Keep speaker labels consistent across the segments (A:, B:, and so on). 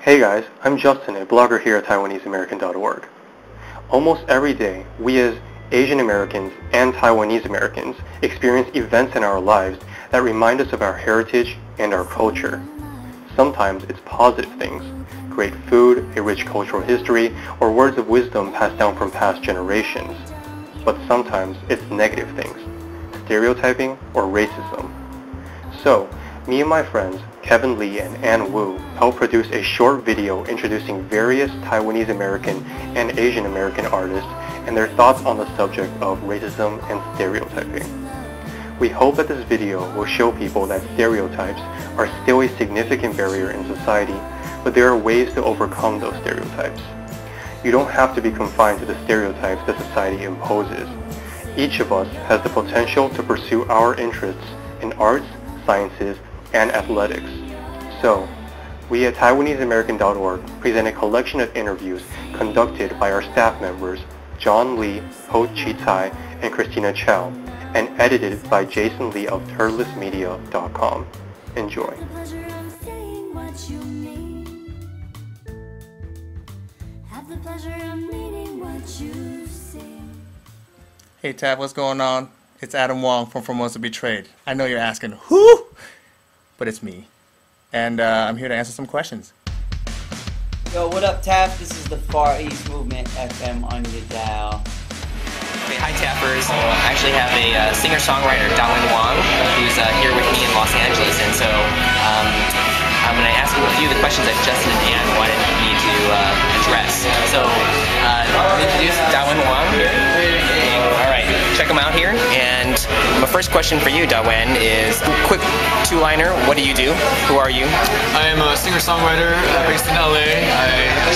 A: Hey guys, I'm Justin, a blogger here at TaiwaneseAmerican.org. Almost every day, we as Asian Americans and Taiwanese Americans experience events in our lives that remind us of our heritage and our culture. Sometimes it's positive things, great food, a rich cultural history, or words of wisdom passed down from past generations. But sometimes it's negative things, stereotyping or racism. So, me and my friends, Kevin Lin and Ann Wu, helped produce a short video introducing various Taiwanese American and Asian American artists and their thoughts on the subject of racism and stereotyping. We hope that this video will show people that stereotypes are still a significant barrier in society, but there are ways to overcome those stereotypes. You don't have to be confined to the stereotypes that society imposes. Each of us has the potential to pursue our interests in arts, sciences, and athletics. So, we at TaiwaneseAmerican.org present a collection of interviews conducted by our staff members John Lee, Ho Chi Tai, and Christina Chow, and edited by Jason Lee of TurtlistMedia.com. Enjoy.
B: Hey Tav, what's going on? It's Adam Wang from Formosa Betrayed. I know you're asking, who? But it's me. And I'm here to answer some questions.
C: Yo, what up, Taff? This is the Far East Movement FM on your dial.
D: Hey, hi, Tappers. I actually have a singer-songwriter, Dawen Wang, who's here with me in Los Angeles. And so I'm going to ask you a few of the questions that Justin and Ann wanted me to address. So, let me introduce Dawen Wang here. All right, check him out here. And my first question for you, Dawen, is quick two-liner. What do you do? Who are you?
E: I am a singer-songwriter based in LA. I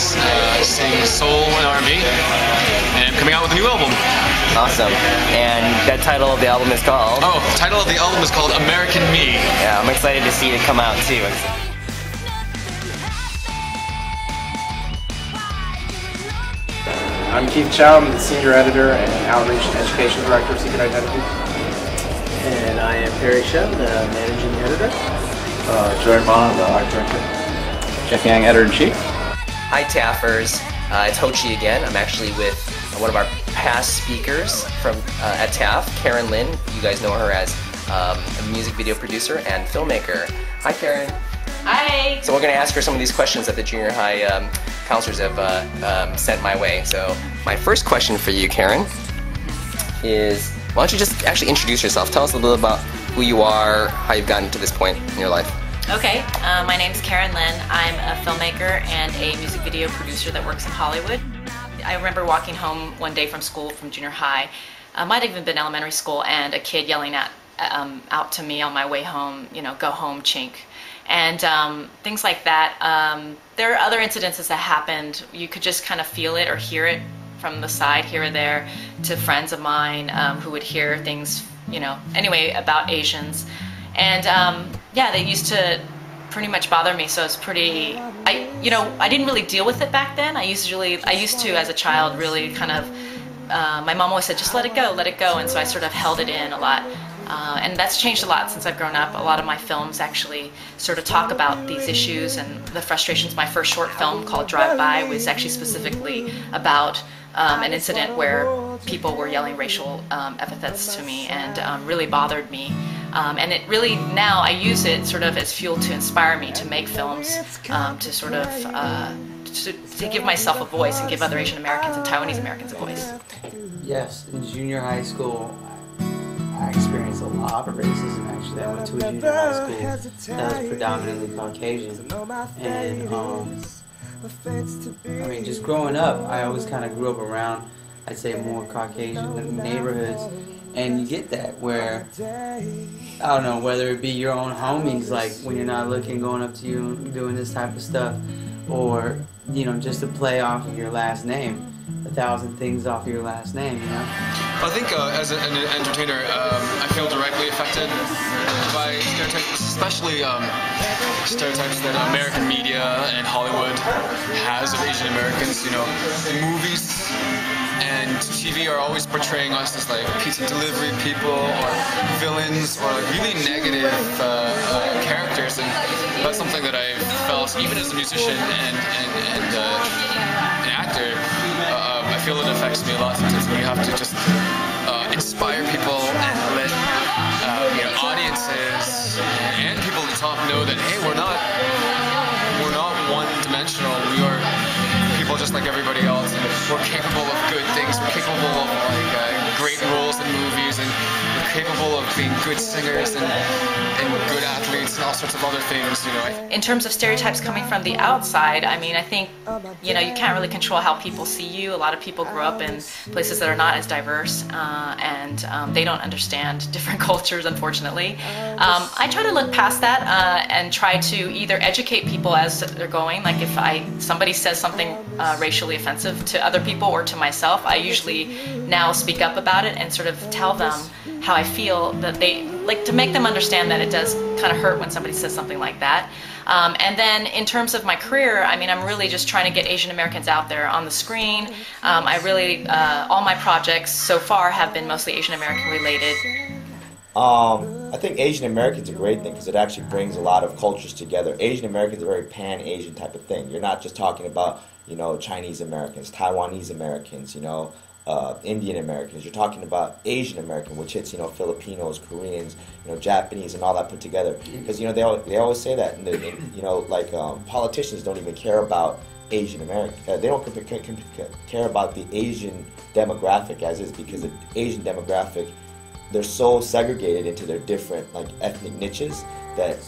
E: sing soul and R&B, and I'm coming out with a new album.
D: Awesome. And that title of the album is called?
E: Oh, the title of the album is called American Me.
D: Yeah, I'm excited to see it come out too.
F: I'm Keith Chow. I'm the Senior Editor and Outreach and Education Director of Secret Identities.
G: And I am Parry Shen, the Managing Editor.
H: Joy Ma, the Art Director. Jeff Yang, Editor-in-Chief.
D: Hi Taffers, it's Ho Chi again. I'm actually with one of our past speakers from at TAF, Karen Lin. You guys know her as a music video producer and filmmaker. Hi Karen.
I: Hi.
D: So we're going to ask her some of these questions that the junior high counselors have sent my way. So my first question for you, Karen, is why don't you just actually introduce yourself? Tell us a little about who you are, how you've gotten to this point in your life.
I: Okay, my name's Karen Lin. I'm a filmmaker and a music video producer that works in Hollywood. I remember walking home one day from school, from junior high, might have even been elementary school, and a kid yelling out to me on my way home, you know, go home, chink. And things like that. There are other incidences that happened. You could just kind of feel it or hear it from the side here or there, to friends of mine who would hear things, you know, anyway, about Asians. And yeah, they used to pretty much bother me, so it's pretty, I didn't really deal with it back then. I used to, as a child, really kind of, my mom always said, just let it go, and so I sort of held it in a lot. And that's changed a lot since I've grown up. A lot of my films actually sort of talk about these issues and the frustrations. My first short film called Drive By was actually specifically about an incident where people were yelling racial epithets to me, and really bothered me. And it really, now I use it sort of as fuel to inspire me to make films, to sort of to give myself a voice and give other Asian Americans and Taiwanese Americans a voice.
C: Yes, in junior high school, I experienced a lot of racism. Actually, I went to a junior high school that was predominantly Caucasian, and I mean, just growing up, I always kind of grew up around, I'd say, more Caucasian neighborhoods, and you get that where, I don't know, whether it be your own homies, like when you're not looking, going up to you and doing this type of stuff, or, you know, just to play off of your last name. 1,000 things off your last name, you know?
E: I think as an entertainer, I feel directly affected by stereotypes, especially stereotypes that American media and Hollywood has of Asian Americans, you know, in movies and TV are always portraying us as like pizza delivery people or villains or like really negative characters, and that's something that I felt even as a musician and an actor. I feel it affects me a lot sometimes when you have to just inspire people and let audiences and people at the top know that hey, we're not one-dimensional. We are people just like everybody else, and we're capable of good things. We're capable of like great roles in movies, and we're capable of being good singers and good athletes and all sorts of other things.
I: In terms of stereotypes coming from the outside, I mean, I think you can't really control how people see you. A lot of people grow up in places that are not as diverse, and they don't understand different cultures, unfortunately. I try to look past that and try to either educate people as they're going. Like if somebody says something racially offensive to other people or to myself, I usually now speak up about it and sort of tell them how I feel, that they like to make them understand that it does kind of hurt when somebody says something like that. And then in terms of my career, I mean, I'm really just trying to get Asian Americans out there on the screen. I really, all my projects so far have been mostly Asian American related.
J: I think Asian American's a great thing because it actually brings a lot of cultures together. Asian American's a very pan-Asian type of thing. You're not just talking about, Chinese Americans, Taiwanese Americans, Indian Americans. You're talking about Asian American, which hits, Filipinos, Koreans, Japanese, and all that put together. Because, they always say that, and politicians don't even care about Asian American. They don't care about the Asian demographic as is, because the Asian demographic, they're so segregated into their different ethnic niches that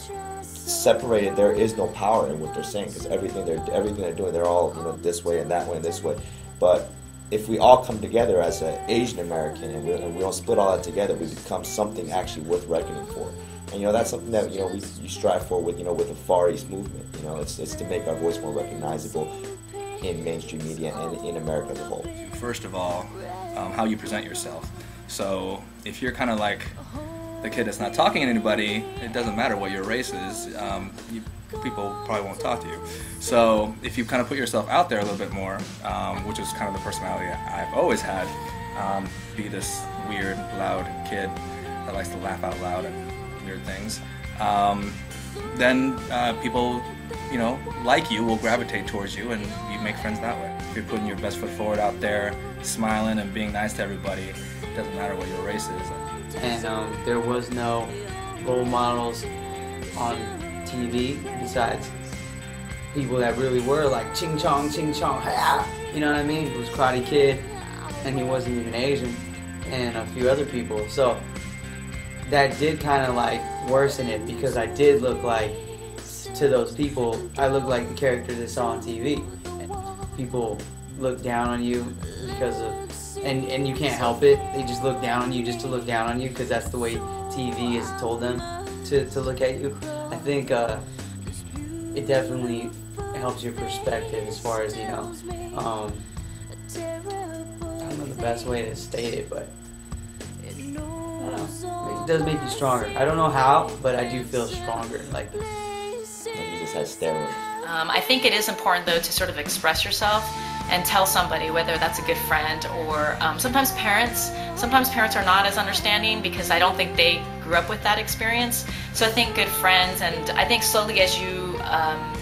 J: separated, there is no power in what they're saying, because everything they're doing, they're all this way and that way and this way. But if we all come together as an Asian American and we don't split all that together, we become something actually worth reckoning for. And that's something that we strive for with with the Far East movement. It's to make our voice more recognizable in mainstream media and in America as a whole.
H: First of all, how you present yourself. So if you're kind of like the kid that's not talking to anybody, it doesn't matter what your race is. People probably won't talk to you. So if you kind of put yourself out there a little bit more, which is kind of the personality I've always had, be this weird, loud kid that likes to laugh out loud at weird things, then people, like you, will gravitate towards you, and you make friends that way. If you're putting your best foot forward out there, smiling and being nice to everybody, it doesn't matter what your race is.
C: And there was no role models on TV besides people that really were like ching chong, ha! You know what I mean? He was Karate Kid, and he wasn't even Asian, and a few other people. So that did kind of worsen it, because I did look like, to those people, I looked like the character they saw on TV. People look down on you because of, and you can't help it. They just look down on you just to look down on you, because that's the way TV has told them to look at you. I think it definitely helps your perspective as far as, I don't know the best way to state it, but I don't know. It does make you stronger. I don't know how, but I do feel stronger.
J: He just has steroids.
I: I think it is important, though, to sort of express yourself and tell somebody, whether that's a good friend or sometimes parents. Sometimes parents are not as understanding because I don't think they grew up with that experience. So I think good friends, and I think slowly as you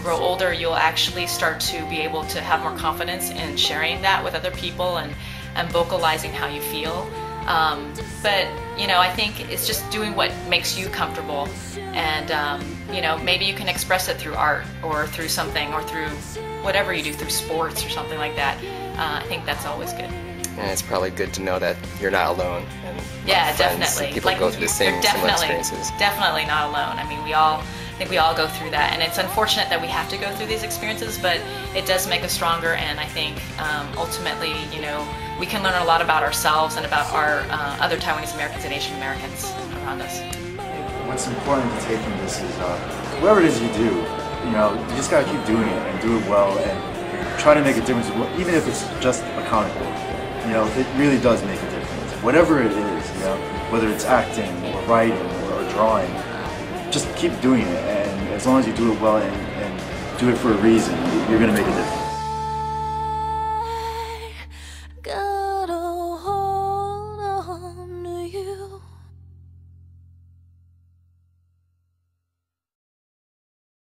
I: grow older, you'll actually start to be able to have more confidence in sharing that with other people and vocalizing how you feel. But, I think it's just doing what makes you comfortable, and, maybe you can express it through art or through something, or through whatever you do, through sports or something like that. I think that's always good.
D: And it's probably good to know that you're not alone. And
I: yeah,
D: friends,
I: definitely.
D: People go through the similar experiences.
I: Definitely not alone. I mean, I think we all go through that, and it's unfortunate that we have to go through these experiences, but it does make us stronger, and I think ultimately, we can learn a lot about ourselves and about our other Taiwanese Americans and Asian Americans around us.
K: What's important to take from this is whatever it is you do, you just gotta keep doing it and do it well and try to make a difference, even if it's just a comic book. It really does make a difference. Whatever it is, whether it's acting or writing or drawing, just keep doing it, and as long as you do it well and do it for a reason, you're gonna make a difference.